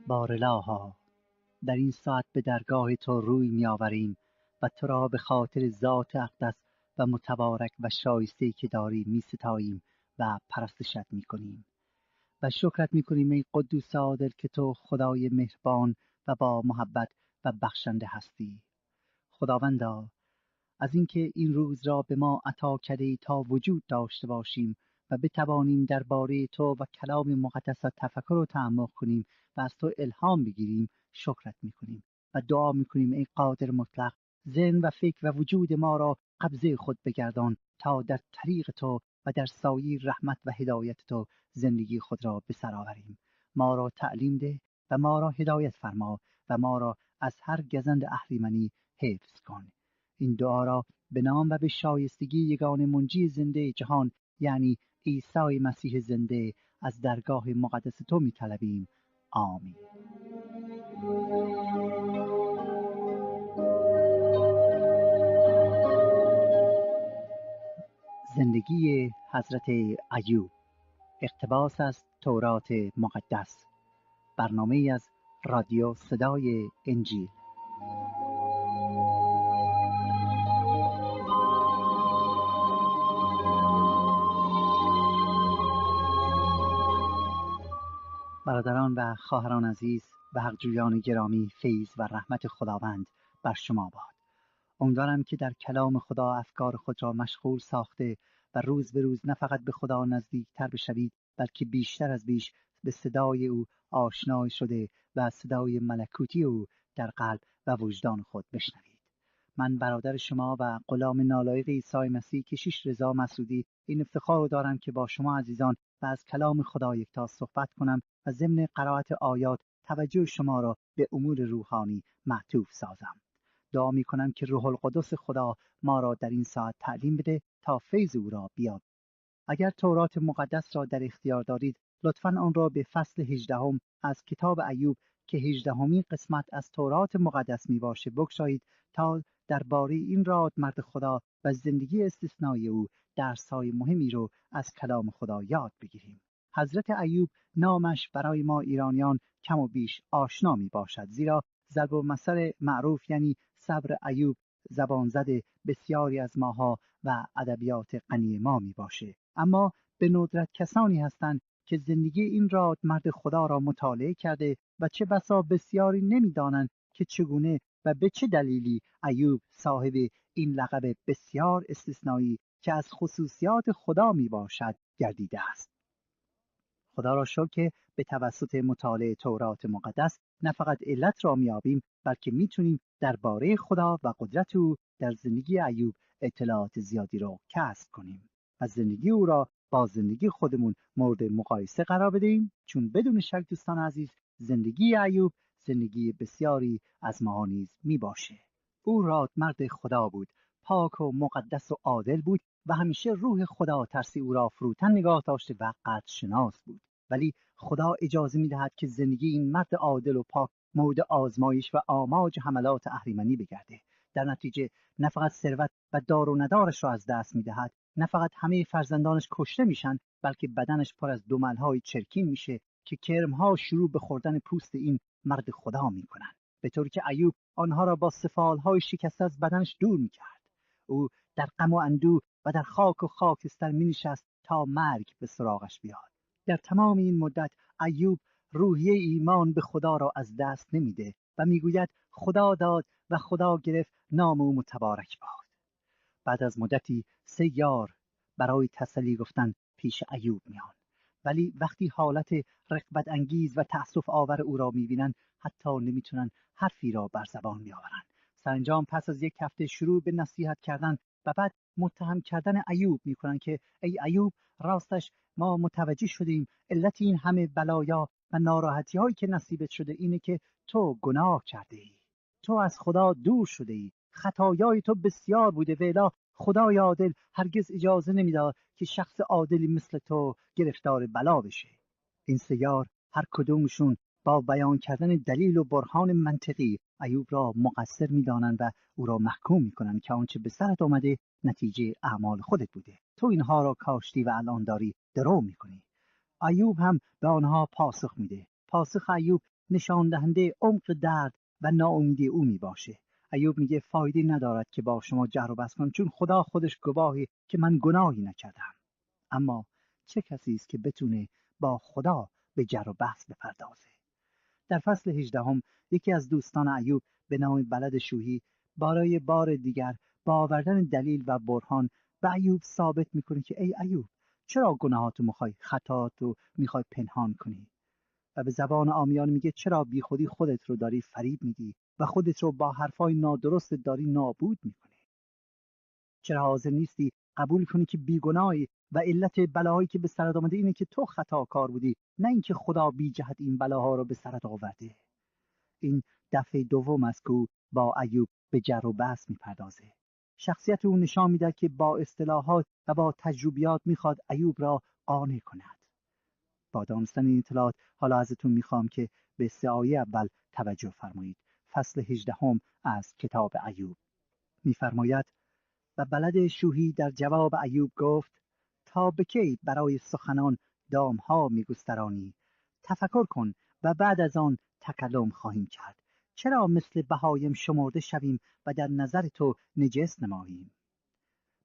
بارالها، در این ساعت به درگاه تو روی می‌آوریم و تو را به خاطر ذات اقدس و متبارک و شایسته‌ای که داری می‌ستاییم و پرستشت می‌کنیم و شکرت می‌کنیم ای قدوس عادل که تو خدای مهربان و با محبت و بخشنده هستی. خداوندا، از اینکه این روز را به ما عطا کردی تا وجود داشته باشیم و بتوانیم درباره تو و کلام مقدست تفکر و تعمق کنیم و از تو الهام بگیریم، شکرت می‌کنیم و دعا می‌کنیم ای قادر مطلق، ذهن و فکر و وجود ما را قبضه خود بگردان تا در طریق تو و در سایه رحمت و هدایت تو زندگی خود را به سر آوریم. ما را تعلیم ده و ما را هدایت فرما و ما را از هر گزند اهریمنی حفظ کن. این دعا را به نام و به شایستگی یگان منجی زنده جهان، یعنی عیسی مسیح زنده، از درگاه مقدس تو می‌طلبیم. آمین. زندگی حضرت ایوب، اقتباس از تورات مقدس، برنامه از رادیو صدای انجیل. برادران و خواهران عزیز و حقجویان گرامی، فیض و رحمت خداوند بر شما باد. امیدوارم که در کلام خدا افکار خود را مشغول ساخته و روز به روز نه فقط به خدا نزدیکتر بشوید، بلکه بیشتر از بیش به صدای او آشنا شده و صدای ملکوتی او در قلب و وجدان خود بشنوید. من برادر شما و غلام نالایق عیسی مسیح کشیش رضا مسعودی این افتخار رو دارم که با شما عزیزان و از کلام خدا یکتا صحبت کنم و ضمن قرائت آیات توجه شما را به امور روحانی معطوف سازم. دعا می کنم که روح القدس خدا ما را در این ساعت تعلیم بده تا فیض او را بیابیم. اگر تورات مقدس را در اختیار دارید، لطفاً آن را به فصل 18 از کتاب ایوب که 18مین قسمت از تورات مقدس می باشه بگشایید تا درباره این رادمرد خدا و زندگی استثنایی او درس‌های مهمی رو از کلام خدا یاد بگیریم. حضرت ایوب نامش برای ما ایرانیان کم و بیش آشنا می باشد، زیرا ضرب المثل معروف یعنی صبر ایوب زبان زده بسیاری از ماها و ادبیات غنی ما می باشه. اما به ندرت کسانی هستند که زندگی این رادمرد خدا را مطالعه کرده و چه بسا بسیاری نمی‌دانند که چگونه و به چه دلیلی ایوب صاحب این لقب بسیار استثنایی که از خصوصیات خدا می باشد گردیده است. خدا را شکر که به توسط مطالعه تورات مقدس نه فقط علت را می‌یابیم، بلکه می‌تونیم درباره خدا و قدرت او در زندگی ایوب اطلاعات زیادی را کسب کنیم و زندگی او را با زندگی خودمون مورد مقایسه قرار بدهیم، چون بدون شک دوستان عزیز زندگی ایوب زندگی بسیاری از ما نیز میباشه. او رادمرد خدا بود، پاک و مقدس و عادل بود و همیشه روح خدا ترسی او را فروتن نگاه داشته و قدر شناس بود. ولی خدا اجازه میدهد که زندگی این مرد عادل و پاک مورد آزمایش و آماج حملات اهریمنی بگرده. در نتیجه نه فقط ثروت و دار و ندارش را از دست میدهد، نه فقط همه فرزندانش کشته میشن، بلکه بدنش پر از دملهای چرکین میشه که کرمها شروع به خوردن پوست این مرد خدا میکنن، به طوری که ایوب آنها را با سفالهای شکسته از بدنش دور میکرد. او در غم و اندوه و در خاک و خاکستر مینشست تا مرگ به سراغش بیاد. در تمام این مدت ایوب روحیه ایمان به خدا را از دست نمیده و میگوید خدا داد و خدا گرفت، نام او متبارک باد. بعد از مدتی 3 یار برای تسلی گفتن پیش ایوب میان، ولی وقتی حالت رغبت انگیز و تأسف آور او را میبینن حتی نمیتونن حرفی را بر زبان بیاورن. سرانجام پس از 1 هفته شروع به نصیحت کردن و بعد متهم کردن ایوب میکنن که ای ایوب، راستش ما متوجه شدیم علت این همه بلایا و ناراحتی هایی که نصیبت شده اینه که تو گناه کرده ای، تو از خدا دور شده ای، خطایای تو بسیار بوده و الا خدای عادل هرگز اجازه نمیداد که شخص عادلی مثل تو گرفتار بلا بشه. این 3 یار هر کدومشون با بیان کردن دلیل و برهان منطقی ایوب را مقصر میدانند و او را محکوم میکنند که آنچه به سرت آمده نتیجه اعمال خودت بوده، تو اینها را کاشتی و الان داری درو میکنی. ایوب هم به آنها پاسخ میده. پاسخ ایوب نشان دهنده عمق درد و ناامیدی او می باشه. ایوب میگه فایده ندارد که با شما جر و بحث کنم، چون خدا خودش گواهی که من گناهی نکردم. اما چه کسی است که بتونه با خدا به جر و بحث بپردازه؟ در فصل 18 یکی از دوستان ایوب به نام بلد شوهی برای بار دیگر با آوردن دلیل و برهان به ایوب ثابت میکنه که ای ایوب، چرا گناهاتو میخوای خطااتو میخوای پنهان کنی؟ و به زبان عامیانه میگه چرا بی خودی خودت رو داری فریب میدی و خودت رو با حرفای نادرست داری نابود میکنی؟ چرا حاضر نیستی قبول کنی که بیگناهی و علت بلاهایی که به سرت آمده اینه که تو خطاکار بودی، نه اینکه خدا بی جهت این بلاها رو به سرت آورده؟ این دفعه دوم است که او با ایوب به جر و بحث میپردازه. شخصیت او نشان میده که با اصطلاحات و با تجربیات میخواد ایوب را قانع کند. با دانستن این اطلاعات حالا ازتون میخوام که به 3 آیه اول توجه فرمایید. فصل 18 از کتاب ایوب میفرماید: و بلد شوهی در جواب ایوب گفت: تا به کی برای سخنان دامها میگسترانی؟ تفکر کن و بعد از آن تکلم خواهیم کرد. چرا مثل بهایم شمرده شویم و در نظر تو نجس نماییم؟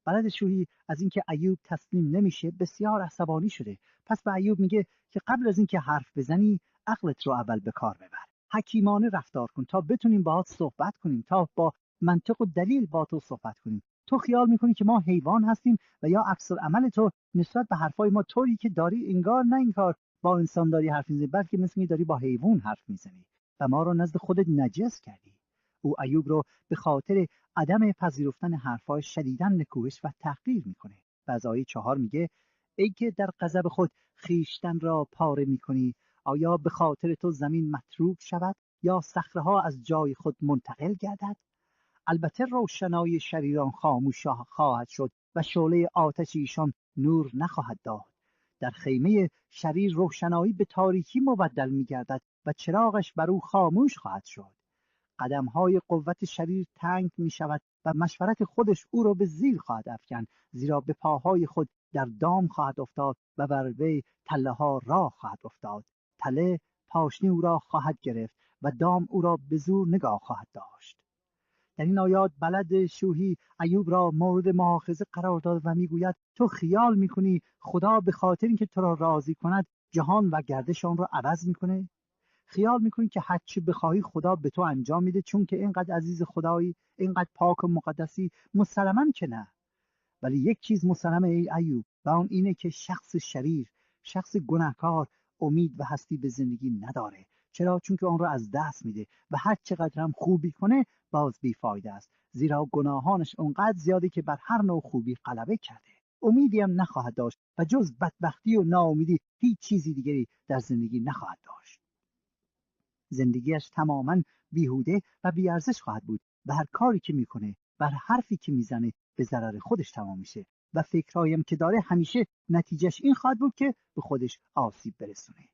بلد شوهی از اینکه ایوب تسلیم نمیشه بسیار عصبانی شده. پس به ایوب میگه که قبل از اینکه حرف بزنی عقلت رو اول به کار ببر. حکیمانه رفتار کن تا بتونیم باهات صحبت کنیم، تا با منطق و دلیل با تو صحبت کنیم. تو خیال میکنی که ما حیوان هستیم و یا عکس العمل تو نسبت به حرفای ما طوری که داری انگار نه این کار با انسان داری حرف میزنی، بلکه مثل اینکه داری با حیوان حرف میزنی و ما رو نزد خودت نجس کردی. او ایوب رو به خاطر عدم پذیرفتن حرفای شدیداً نکوهش و تحقیر میکنه. و از آیه 4 میگه: ای که در غضب خود خیشتن را پاره میکنی، آیا به خاطر تو زمین متروک شود یا صخره‌ها از جای خود منتقل گردد؟ البته روشنایی شریران خاموش خواهد شد و شعله آتش ایشان نور نخواهد داد. در خیمه شریر روشنایی به تاریکی مبدل میگردد و چراغش بر او خاموش خواهد شد. قدم‌های قوت شریر تنگ می شود و مشورت خودش او را به زیر خواهد افکند، زیرا به پاهای خود در دام خواهد افتاد و بر وی تله ها راه خواهد افتاد. تله پاشنی او را خواهد گرفت و دام او را به زور نگاه خواهد داشت. در این آیات بلد شوهی ایوب را مورد مؤاخذه قرار داد و میگوید تو خیال میکنی خدا به خاطر اینکه تو را راضی کند جهان و گردش آن را عوض میکنه؟ خیال میکنی که هر چی بخواهی خدا به تو انجام میده چون که اینقدر عزیز خدایی، اینقدر پاک و مقدسی؟ مسلماً که نه. ولی یک چیز مسلمه ای ایوب، و اون اینه که شخص شریر، شخص گناهکار امید و هستی به زندگی نداره. چرا؟ چون که اون رو از دست میده و هر چقدر هم خوبی کنه باز بیفایده است، زیرا گناهانش اونقدر زیاده که بر هر نوع خوبی غلبه کرده. امیدی هم نخواهد داشت و جز بدبختی و ناامیدی هیچ چیزی دیگری در زندگی نخواهد داشت. زندگیش تماما بیهوده و بیارزش خواهد بود و هر کاری که میکنه و هر حرفی که میزنه به ضرر خودش تمام میشه و فکرهایم که داره همیشه نتیجهش این خواهد بود که به خودش آسیب برسونه،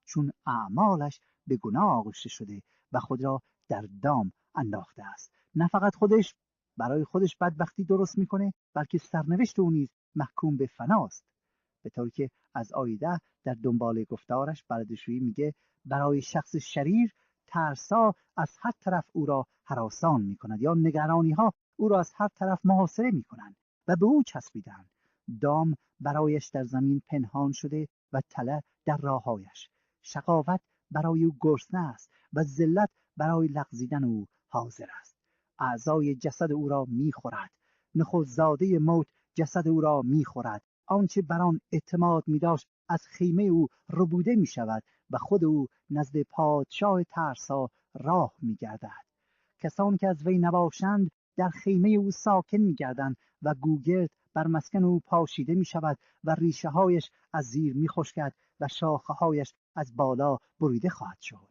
چون اعمالش به گناه آغشته شده و خود را در دام انداخته است. نه فقط خودش برای خودش بدبختی درست میکنه، بلکه سرنوشت او نیز محکوم به فناست. به طوری که از آیه 10 در دنبال گفتارش بلدشویی میگه برای شخص شریر ترسا از هر طرف او را هراسان میکند، یا نگرانی ها او را از هر طرف محاصره میکنند و به او چسبیدند. دام برایش در زمین پنهان شده و تله در راههایش. شقاوت برای او گرسنه است و ذلت برای لغزیدن او حاضر است. اعضای جسد او را میخورد، نخستزاده موت جسد او را میخورد. آنچه بر آن اعتماد می‌داشت از خیمه او ربوده می‌شود و خود او نزد پادشاه ترسا راه می‌گردد. کسانی که از وی نباشند در خیمه او ساکن می‌گردند و گوگرد بر مسکن او پاشیده می‌شود و ریشه‌هایش از زیر می‌خشکد و شاخه‌هایش از بالا بریده خواهد شد.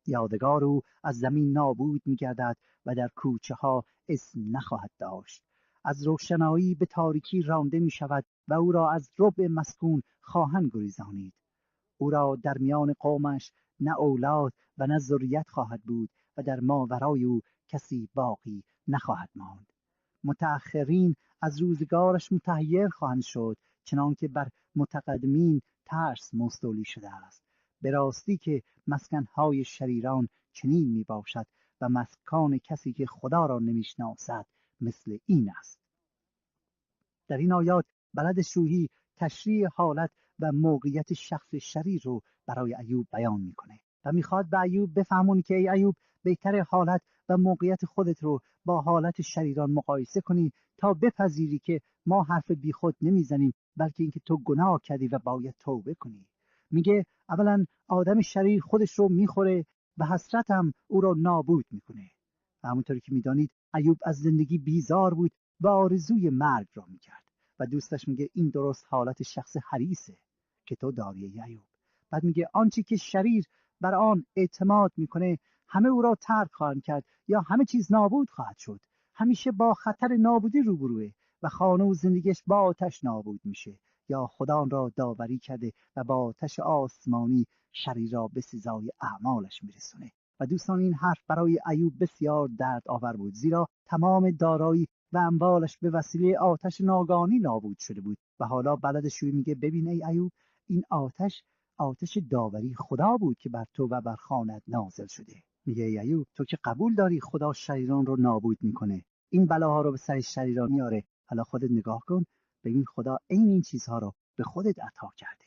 یادگار او از زمین نابود می‌گردد و در کوچه‌ها اسم نخواهد داشت. از روشنایی به تاریکی رانده می شود و او را از ربع مسکون خواهند گریزانید. او را در میان قومش نه اولاد و نه ذریت خواهد بود و در ماورای او کسی باقی نخواهد ماند. متأخرین از روزگارش متحیر خواهند شد، چنانکه بر متقدمین ترس مستولی شده است. به راستی که مسکنهای شریران چنین می باشد و مسکان کسی که خدا را نمیشناسد مثل این است. در این آیات بلد شوحی تشریح حالت و موقعیت شخص شریر رو برای ایوب بیان میکنه و میخواد به ایوب بفهمون که ای ایوب بهتر حالت و موقعیت خودت رو با حالت شریران مقایسه کنی تا بپذیری که ما حرف بیخود نمیزنیم، بلکه اینکه تو گناه کردی و باید توبه کنی. میگه اولا آدم شریر خودش رو میخوره و حسرت هم او رو نابود میکنه. و همونطوری که میدانید ایوب از زندگی بیزار بود و آرزوی مرگ را میکرد و دوستش میگه این درست حالت شخص حریصه که تو داری ای ایوب. بعد میگه آنچه که شریر بر آن اعتماد میکنه همه او را ترک خواهند کرد یا همه چیز نابود خواهد شد. همیشه با خطر نابودی روبروه و خانه و زندگیش با آتش نابود میشه یا خدا آن را داوری کرده و با آتش آسمانی شریر را به سزای اعمالش میرسونه. و دوستان این حرف برای ایوب بسیار درد آور بود، زیرا تمام دارایی و اموالش به وسیله آتش ناگهانی نابود شده بود و حالا بلدشوی میگه ببین ای ایوب، این آتش داوری خدا بود که بر تو و بر خانت نازل شده. میگه ای ایوب، تو که قبول داری خدا شریران رو نابود میکنه، این بلاها رو به سر شریران میاره، حالا خودت نگاه کن ببین خدا این چیزها رو به خودت عطا کرده.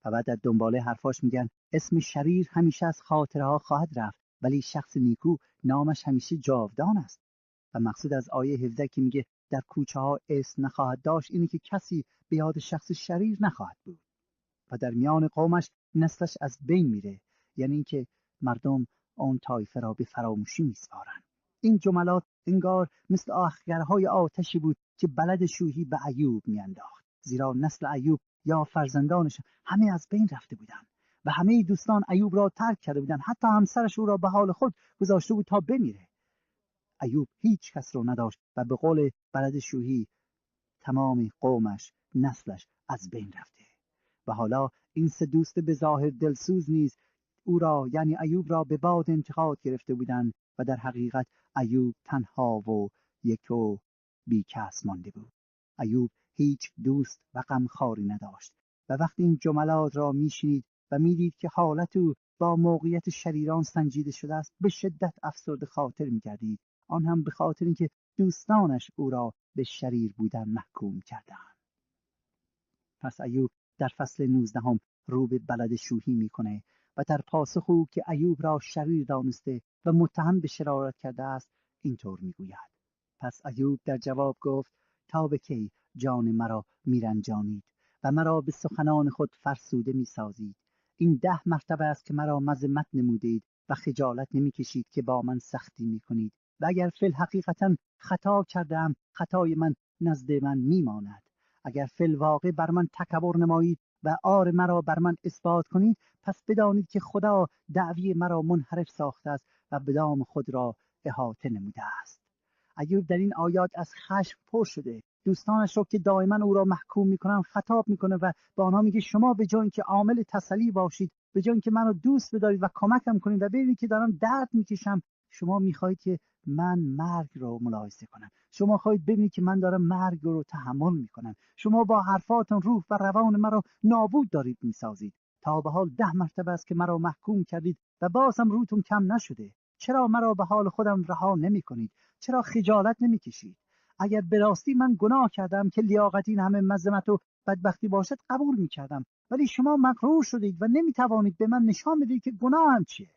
و بعد در دنباله حرفاش میگن اسم شریر همیشه از خاطره ها خواهد رفت، ولی شخص نیکو نامش همیشه جاودان است. و مقصود از آیه 17 که میگه در کوچه ها اسم نخواهد داشت اینه که کسی به یاد شخص شریر نخواهد بود و در میان قومش نسلش از بین میره، یعنی اینکه مردم اون طایفه را به فراموشی میسپارن. این جملات انگار مثل آخگرهای آتشی بود که بلد شوحی به ایوب میانداخت، زیرا نسل ایوب یا فرزندانش همه از بین رفته بودند و همه دوستان ایوب را ترک کرده بودند، حتی همسرش او را به حال خود گذاشته بود تا بمیره. ایوب هیچ کس رو نداشت و به قول بلد شوحی تمام قومش نسلش از بین رفته. و حالا این سه دوست به ظاهر دلسوز نیز او را یعنی ایوب را به باد انتقاد گرفته بودند و در حقیقت ایوب تنها و یک و بیکس مانده بود. ایوب هیچ دوست و غمخواری نداشت و وقتی این جملات را میشنید و میدید که حالت او با موقعیت شریران سنجیده شده است، به شدت افسرده خاطر می‌گردید، آن هم به خاطر اینکه دوستانش او را به شریر بودن محکوم کردند. پس ایوب در فصل 19 رو به بلد شوحی میکنه و در پاسخ او که ایوب را شریر دانسته و متهم به شرارت کرده است اینطور میگوید. پس ایوب در جواب گفت تا به کی جان مرا میرنجانید و مرا به سخنان خود فرسوده میسازید؟ این 10 مرتبه است که مرا مذمت نمودید و خجالت نمیکشید که با من سختی میکنید. و اگر فی الحقیقتا خطا کردم خطای من نزد من میماند. اگر فی الواقع بر من تکبر نمایید و عار مرا بر من اثبات کنید، پس بدانید که خدا دعوی مرا منحرف ساخته است و به دام خود را احاطه نموده است. ایوب در این آیات از خشم پر شده دوستانش رو که دائما او را محکوم میکنن خطاب میکنه و به آنها میگه شما به جای اینکه عامل تسلی باشید، به جای اینکه منو دوست بدارید و کمکم کنید و ببینید که دارم درد میکشم، شما میخواهید که من مرگ رو ملاحظه کنم. شما خواهید ببینید که من دارم مرگ رو تحمل میکنم. شما با حرفاتون روح و روان مرا نابود دارید میسازید. تا به حال 10 مرتبه است که مرا محکوم کردید و بازم روتون کم نشده. چرا مرا به حال خودم رها نمی‌کنید؟ چرا خجالت نمی‌کشید؟ اگر به راستی من گناه کردم که لیاقت این همه مذمت و بدبختی باشد قبول می‌کردم، ولی شما مغرور شدید و نمی‌توانید به من نشان بدید که گناهم چیه.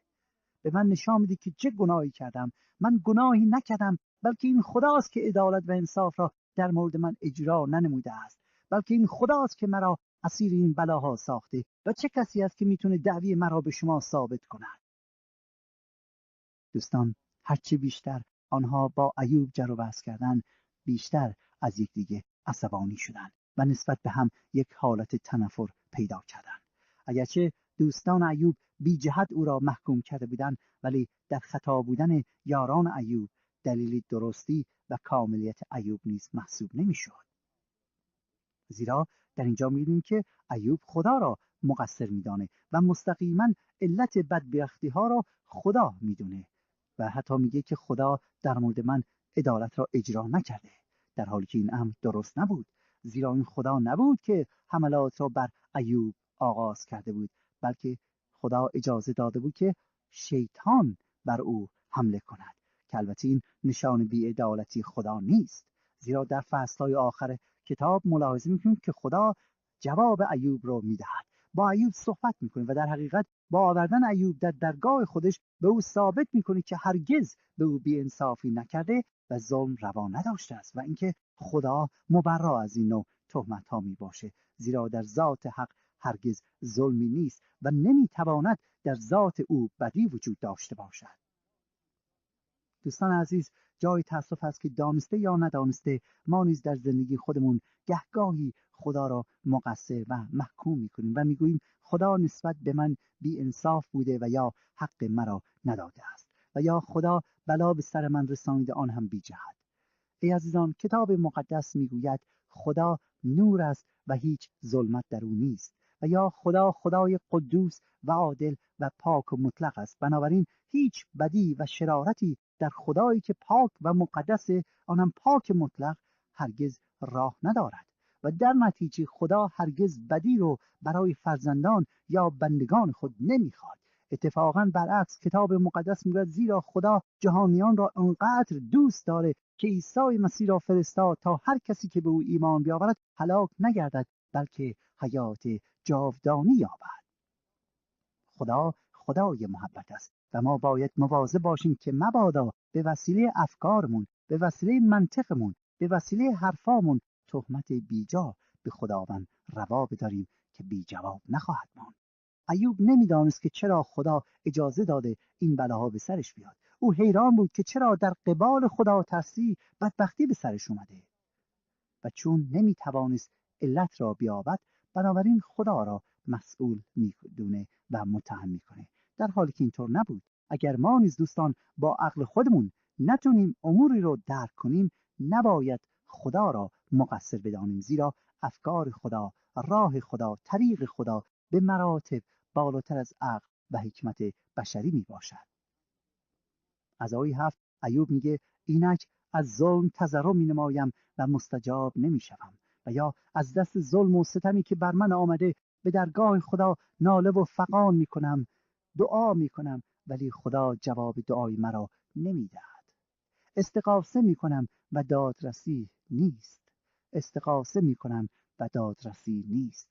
به من نشان بدید که چه گناهی کردم. من گناهی نکردم، بلکه این خداست که عدالت و انصاف را در مورد من اجرا ننموده است. بلکه این خداست که مرا اسیر این بلاها ساخته و چه کسی است که میتونه دعوی مرا به شما ثابت کند؟ دوستان، هرچه بیشتر آنها با ایوب جر و بحث کردند، بیشتر از یکدیگه عصبانی شدند و نسبت به هم یک حالت تنفر پیدا کردند. اگرچه دوستان ایوب بی جهت او را محکوم کرده بودند، ولی در خطا بودن یاران ایوب دلیل درستی و کاملیت ایوب نیز محسوب نمی‌شد. زیرا در اینجا می‌بینیم که ایوب خدا را مقصر می‌دانه و مستقیما علت بدبختی‌ها را خدا می‌دونه و حتی میگه که خدا در مورد من عدالت را اجرا نکرده، در حالی که این امر درست نبود، زیرا این خدا نبود که حملات را بر ایوب آغاز کرده بود، بلکه خدا اجازه داده بود که شیطان بر او حمله کند، که البته این نشان بی‌عدالتی خدا نیست، زیرا در فصل‌های آخر کتاب ملاحظه می‌کنیم که خدا جواب ایوب رو میدهد، با ایوب صحبت میکنه و در حقیقت با آوردن ایوب در درگاه خودش به او ثابت میکنه که هرگز به او بی‌انصافی نکرده و ظلم روا نداشته است و اینکه خدا مبرا از این نوع تهمت‌ها میباشه، زیرا در ذات حق هرگز ظلمی نیست و نمیتواند در ذات او بدی وجود داشته باشد. دوستان عزیز، جای تأسف است که دانسته یا ندانسته ما نیز در زندگی خودمون گهگاهی خدا را مقصر و محکوم میکنیم و میگوییم خدا نسبت به من بی انصاف بوده و یا حق مرا نداده است و یا خدا بلا به سر من رسانیده، آن هم بی جهت. ای عزیزان، کتاب مقدس میگوید خدا نور است و هیچ ظلمت در او نیست و یا خدا خدای قدوس و عادل و پاک و مطلق است. بنابراین هیچ بدی و شرارتی در خدایی که پاک و مقدس، آنم پاک مطلق، هرگز راه ندارد و در نتیجه خدا هرگز بدی رو برای فرزندان یا بندگان خود نمیخواد. اتفاقاً برعکس، کتاب مقدس میگوید زیرا خدا جهانیان را انقدر دوست داره که عیسی مسیح را فرستاد تا هر کسی که به او ایمان بیاورد هلاک نگردد بلکه حیات جاودانی یابد. خدا خدای محبت است و ما باید مواظب باشیم که مبادا به وسیله افکارمون، به وسیله منطقمون، به وسیله حرفامون تهمت بیجا به خداوند روا بداریم که بی جواب نخواهد ماند. ایوب نمیدانست که چرا خدا اجازه داده این بلاها به سرش بیاد. او حیران بود که چرا در قبال خدا ترسی بدبختی به سرش اومده و چون نمیتوانست علت را بیابد، بنابراین خدا را مسئول میدونه و متهم میکنه، در حالی که اینطور نبود. اگر ما نیز دوستان با عقل خودمون نتونیم اموری رو درک کنیم، نباید خدا را مقصر بدانیم، زیرا افکار خدا، راه خدا، طریق خدا به مراتب بالاتر از عقل و حکمت بشری می باشد. از آیه 7 ایوب میگه اینک از ظلم تضرع می نمایم و مستجاب نمی شوم و یا از دست ظلم و ستمی که بر من آمده به درگاه خدا ناله و فغان می کنم، دعا می کنم ولی خدا جواب دعای مرا نمی دهد. استغاثه می کنم و دادرسی نیست. استغاثه می کنم و دادرسی نیست.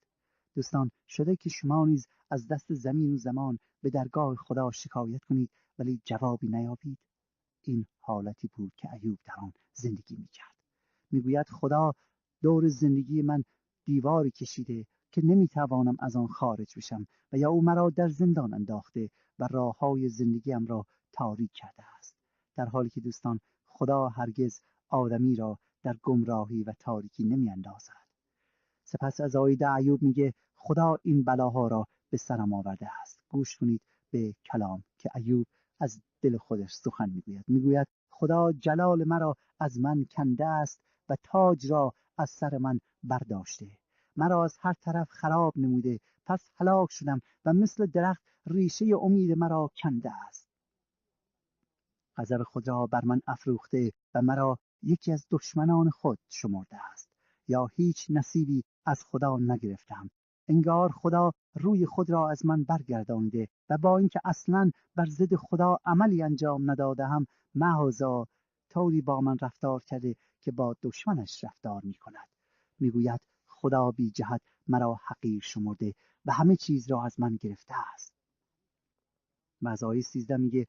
دوستان، شده که شما نیز از دست زمین و زمان به درگاه خدا شکایت کنید ولی جوابی نیابید؟ این حالتی بود که ایوب در آن زندگی میکرد. میگوید خدا دور زندگی من دیواری کشیده که نمیتوانم از آن خارج بشم و یا او مرا در زندان انداخته و راههای زندگیم را تاریک کرده است. در حالی که دوستان، خدا هرگز آدمی را در گمراهی و تاریکی نمیاندازد. سپس از آیه 10 ایوب میگه خدا این بلاها را به سرم آورده است. گوش کنید به کلام که ایوب از دل خودش سخن میگوید. میگوید خدا جلال مرا از من کنده است و تاج را از سر من برداشته. مرا از هر طرف خراب نموده، پس هلاک شدم و مثل درخت ریشه امید مرا کنده است. غضب خود را بر من افروخته و مرا یکی از دشمنان خود شمرده است. یا هیچ نصیبی از خدا نگرفتم. انگار خدا روی خود را از من برگردانیده و با اینکه اصلاً بر ضد خدا عملی انجام ندادم، معاذا طوری با من رفتار کرده که با دشمنش رفتار می کند. میگوید خدا بی جهت مرا حقیر شمرده و همه چیز را از من گرفته است. و از آیه 13 میگه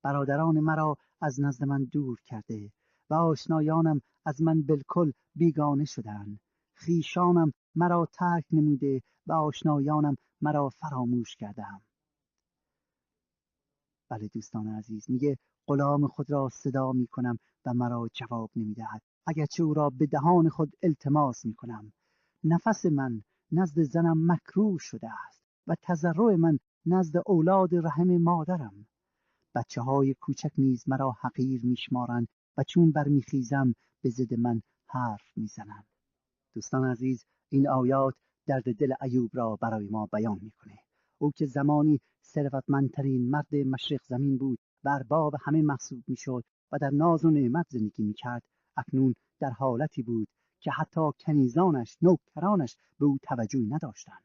برادران مرا از نزد من دور کرده و آشنایانم از من بالکل بیگانه شدند. خویشانم مرا ترک نموده و آشنایانم مرا فراموش کردند. بله دوستان عزیز، میگه غلام خود را صدا میکنم و مرا جواب نمیدهد، اگرچه او را به دهان خود التماس میکنم. نفس من نزد زنم مکروه شده است و تضرع من نزد اولاد رحم مادرم. بچه های کوچک نیز مرا حقیر میشمارند و چون برمیخیزم به ضد من حرف میزنند. دوستان عزیز، این آیات درد دل ایوب را برای ما بیان میکنه. او که زمانی ثروتمندترین مرد مشرق زمین بود و ارباب همه محسوب میشد و در ناز و نعمت زندگی میکرد، اکنون در حالتی بود که حتی کنیزانش، نوکرانش به او توجهی نداشتند.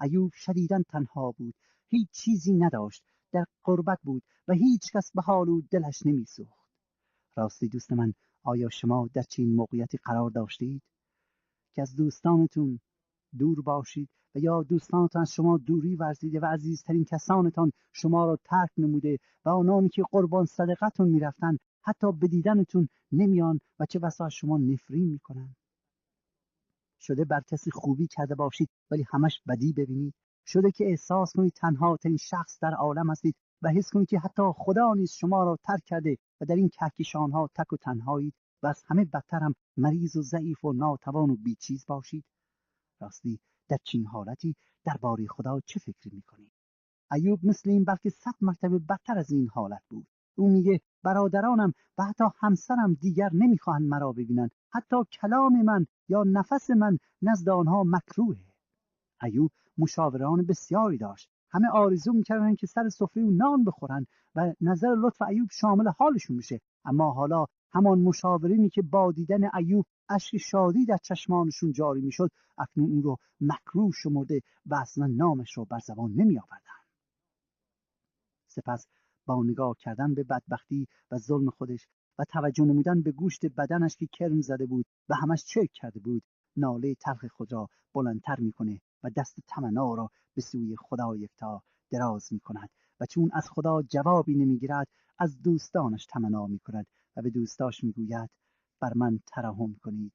ایوب شدیداً تنها بود، هیچ چیزی نداشت، در غربت بود و هیچ کس به حال او دلش نمیسوخت. راستی دوست من، آیا شما در چنین موقعیتی قرار داشتید که از دوستانتون دور باشید و یا دوستانتان از شما دوری ورزیده و عزیزترین کسانتان شما را ترک نموده و آنانی که قربان صدقتون میرفتن حتی به دیدنتون نمیان و چه بسا از شما نفرین میکنن؟ شده بر کسی خوبی کرده باشید ولی همش بدی ببینید؟ شده که احساس کنید تنها ترین شخص در عالم هستید و حس کنید که حتی خدا نیز شما را ترک کرده و در این کهکشانها تک و تنهایید و از همه بدتر هم مریض و ضعیف و ناتوان و بیچیز باشید؟ راستی در چنین حالتی درباره خدا چه فکری میکنید؟ ایوب مثل این بلکه 100 مرتبه بدتر از این حالت بود. او میگه برادرانم و حتی همسرم دیگر نمیخواهند مرا ببینند، حتی کلام من یا نفس من نزد آنها مکروهه. ایوب مشاوران بسیاری داشت، همه آرزو میکردند که سر سفره او نان بخورند و نظر لطف ایوب شامل حالشون بشه. اما حالا همان مشاورینی که با دیدن ایوب اشک شادی در چشمانشون جاری میشد، اکنون او رو مکروه شمرده و اصلا نامش رو بر زبان نمی آوردند. سپس با نگاه کردن به بدبختی و ظلم خودش و توجه نمودن به گوشت بدنش که کرم زده بود و همش چک کرده بود، ناله تلخ خود را بلندتر میکنه و دست تمنا را به سوی خدا یکتا دراز میکند و چون از خدا جوابی نمیگیرد، از دوستانش تمنا میکند و به دوستاش میگوید بر من ترحم کنید،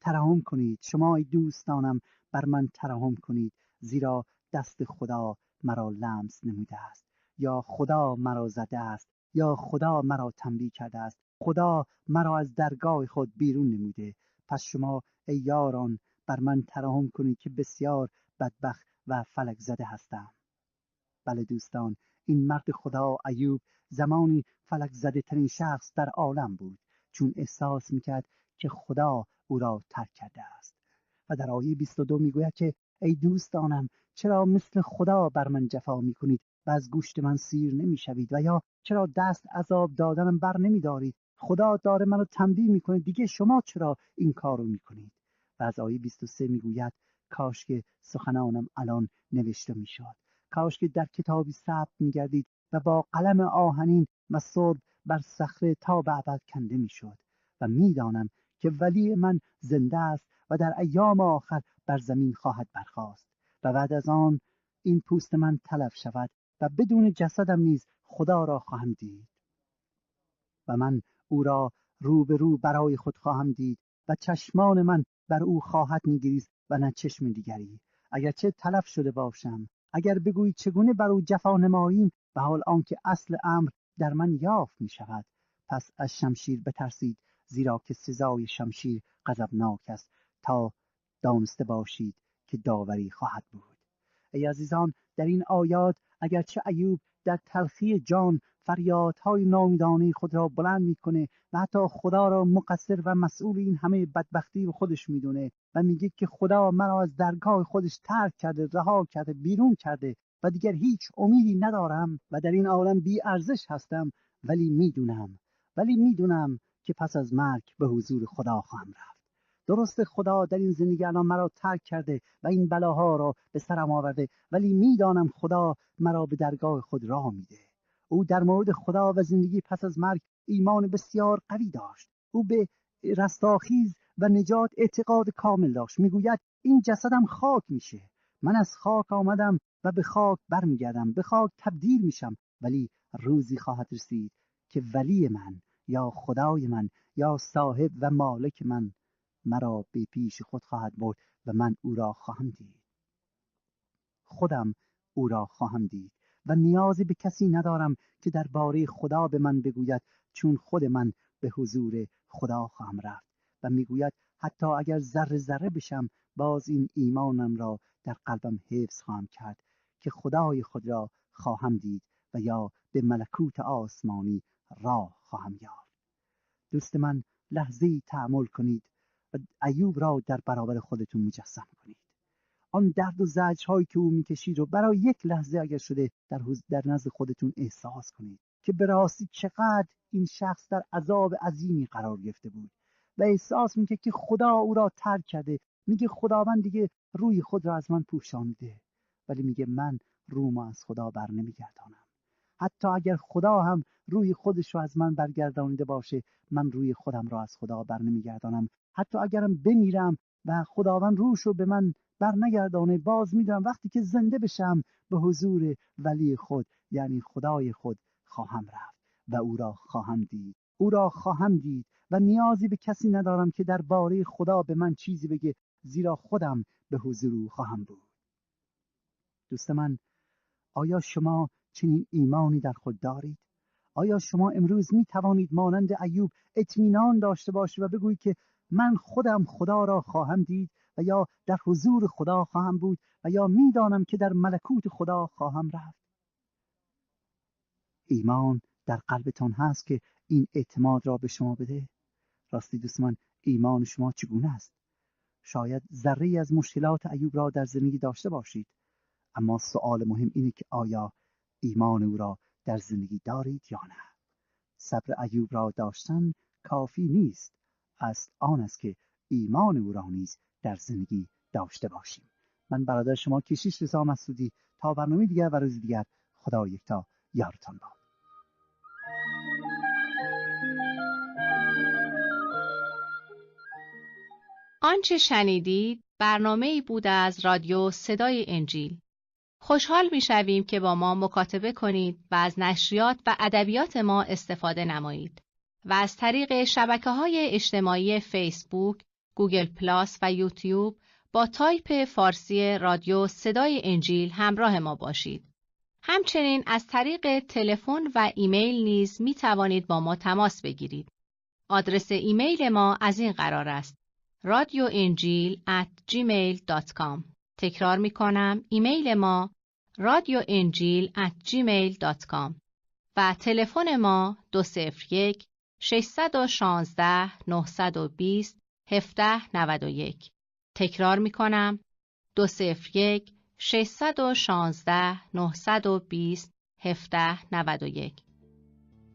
ترحم کنید، شما ای دوستانم بر من ترحم کنید، زیرا دست خدا مرا لمس نموده است، یا خدا مرا زده است، یا خدا مرا تنبیه کرده است، خدا مرا از درگاه خود بیرون نموده. پس شما ای یاران بر من ترحم کنید که بسیار بدبخت و فلک زده هستم. بله دوستان، این مرد خدا ایوب زمانی فلک زده ترین شخص در عالم بود، چون احساس میکرد که خدا او را ترک کرده است. و در آیه 22 میگوید که ای دوستانم چرا مثل خدا بر من جفا میکنید و از گوشت من سیر نمیشوید، و یا چرا دست عذاب دادنم بر نمیدارید؟ خدا داره منو تنبیه میکنه، دیگه شما چرا این کارو میکنید؟ و از آیه 23 میگوید کاش که سخنانم الان نوشته میشد، کاش که در کتابی ثبت میگردید و با قلم آهنین و سرب بر صخره تا به ابد کنده میشد. و میدانم که ولی من زنده است و در ایام آخر بر زمین خواهد برخاست و بعد از آن این پوست من تلف شود و بدون جسدم نیز خدا را خواهم دید و من او را رو به رو برای خود خواهم دید و چشمان من بر او خواهد می‌گریست و نه چشم دیگری. اگرچه تلف شده باشم، اگر بگویی چگونه بر او جفا نماییم، و حال آنکه اصل امر در من یافت می شود، پس از شمشیر بترسید، زیرا که سزای شمشیر غضبناک است، تا دانسته باشید که داوری خواهد بود. ای عزیزان، در این آیات اگرچه ایوب در تلخی جان فریادهای ناامیدانه خود را بلند میکنه و حتی خدا را مقصر و مسئول این همه بدبختی رو خودش میدونه و میگه که خدا مرا از درگاه خودش ترک کرده، رها کرده، بیرون کرده و دیگر هیچ امیدی ندارم و در این عالم بی ارزش هستم، ولی میدونم که پس از مرگ به حضور خدا خواهم رفت. درست خدا در این زندگی الان مرا ترک کرده و این بلاها را به سرم آورده، ولی میدانم خدا مرا به درگاه خود راه میده. او در مورد خدا و زندگی پس از مرگ ایمان بسیار قوی داشت. او به رستاخیز و نجات اعتقاد کامل داشت. میگوید این جسدم خاک میشه، من از خاک آمدم و به خاک برمیگردم، به خاک تبدیل میشم، ولی روزی خواهد رسید که ولی من یا خدای من یا صاحب و مالک من مرا به پیش خود خواهد برد و من او را خواهم دید. خودم او را خواهم دید و نیازی به کسی ندارم که درباره خدا به من بگوید، چون خود من به حضور خدا خواهم رفت. و میگوید حتی اگر ذره ذره بشم، باز این ایمانم را در قلبم حفظ خواهم کرد که خدای خود را خواهم دید و یا به ملکوت آسمانی راه خواهم یافت. دوست من، لحظه‌ای تأمل کنید و ایوب را در برابر خودتون مجسم کنید. آن درد و زجرهایی که او میکشید رو برای یک لحظه اگر شده در نزد خودتون احساس کنید که به راستی چقدر این شخص در عذاب عظیمی قرار گرفته بود و احساس میکنه که خدا او را ترک کرده. میگه خداوند دیگه روی خود را از من پوشانیده، ولی میگه من روم از خدا بر نمیگردانم. حتی اگر خدا هم روی خودش رو از من برگردانیده باشه، من روی خودم را از خدا بر نمیگردانم. حتی اگرم بمیرم و خداوند روش رو به من بر نگردانه، باز میدونم وقتی که زنده بشم به حضور ولی خود یعنی خدای خود خواهم رفت و او را خواهم دید. او را خواهم دید و نیازی به کسی ندارم که درباره خدا به من چیزی بگه، زیرا خودم به حضور او خواهم بود. دوست من، آیا شما چنین ایمانی در خود دارید؟ آیا شما امروز می توانید مانند ایوب اطمینان داشته باشید و بگویید که من خودم خدا را خواهم دید و یا در حضور خدا خواهم بود و یا میدانم که در ملکوت خدا خواهم رفت؟ ایمان در قلبتان هست که این اعتماد را به شما بده؟ راستی دوست من، ایمان شما چگونه است؟ شاید ذره‌ای از مشکلات ایوب را در زندگی داشته باشید، اما سؤال مهم اینه که آیا ایمان او را در زندگی دارید یا نه؟ صبر ایوب را داشتن کافی نیست، اصل آن است که ایمان او را نیز در زندگی داشته باشیم. من برادر شما کشیش رضا مسعودی، تا برنامه دیگر و روز دیگر، خدا یکتا یارتان باد. آنچه شنیدید برنامه‌ای بود از رادیو صدای انجیل. خوشحال می‌شویم که با ما مکاتبه کنید و از نشریات و ادبیات ما استفاده نمایید و از طریق شبکه‌های اجتماعی فیسبوک، گوگل پلاس و یوتیوب با تایپ فارسی رادیو صدای انجیل همراه ما باشید. همچنین از طریق تلفن و ایمیل نیز می‌توانید با ما تماس بگیرید. آدرس ایمیل ما از این قرار است: radioenjil@gmail.com. تکرار می کنم، ایمیل ما radioenjil@gmail.com و تلفن ما 201 616 920 1791. تکرار می کنم، 201 616 920 1791.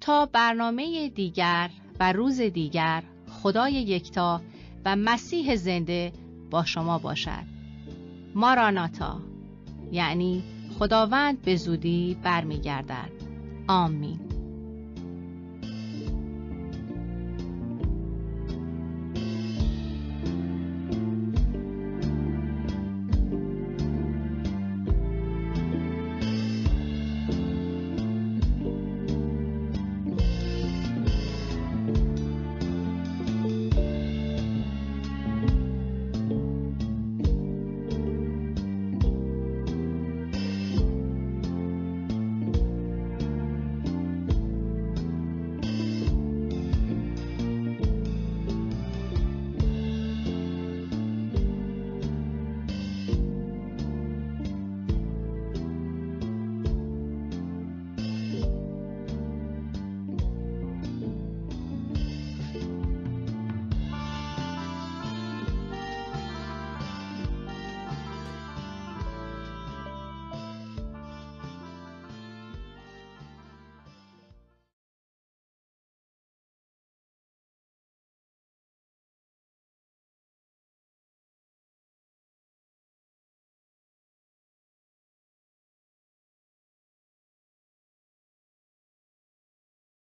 تا برنامه دیگر و روز دیگر، خدای یکتا و مسیح زنده با شما باشد. ماراناتا، یعنی خداوند به زودی برمیگردد. آمین.